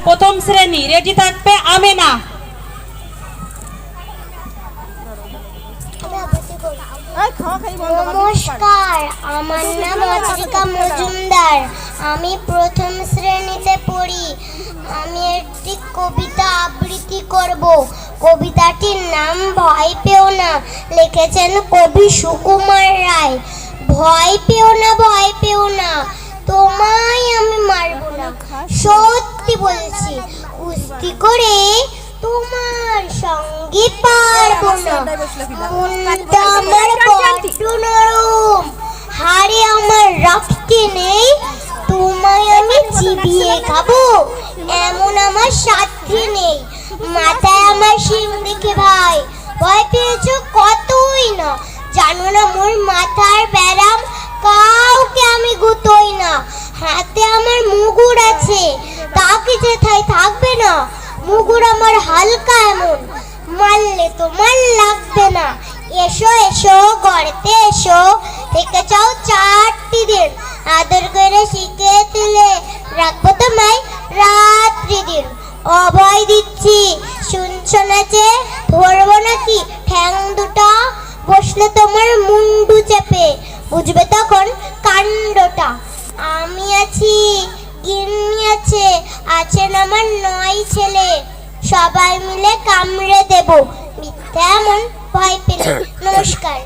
প্রথম শ্রেণী, রেডি থাকবে আমেনা। নমস্কার, আমার নাম অচিকা মজুমদার। আমি প্রথম শ্রেণীতে পড়ি। আমি একটি কবিতা আবৃত্তি করব। কবিতাটির নাম ভয় পেও না, লিখেছেন কবি সুকুমার রায়। ভয় পেও না, ভয় পেও না, তোমায় আমি মারবো না। সত্যি বলছি, কুস্তি করে তোমার সঙ্গে পারবো না। মনটা আমার বড্ড নরম, হাড়ে আমার রক্তে নেই। তোমায় আমি চিবিয়ে খাবো এমন আমার সাধ্য নেই। মাথায় আমার শিং দেখে ভাই ভয় পেয়েছো কতই না। জানো না মোর মাথার ব্যারাম, কাউকে আমি গুতোই না। হাতে আমার মুগুর আছে, তা কি যেথায় থাকবে না। মুগুর আমার হালকা এমন, মারলে তোমার লাগবে না। এসো এসো গড়তে এসো, থেকে যাও 4টি দিন। আদর করে শিখে তুলে রাখবো তোমায় রাত্রি দিন। অভয় দিচ্ছি শুনছো না যে, ধরবো নাকি ঠ্যাং দুটা। বসলে তোমার মুন্ডু চেপে, বুঝবে তখন কাণ্ডটা। আমি আছি, গিন্নি আছে, আছেন আমার 9 ছেলে। সবাই মিলে কামড়ে দেব মিথ্যা এমন ভয় পেলে। নমস্কার।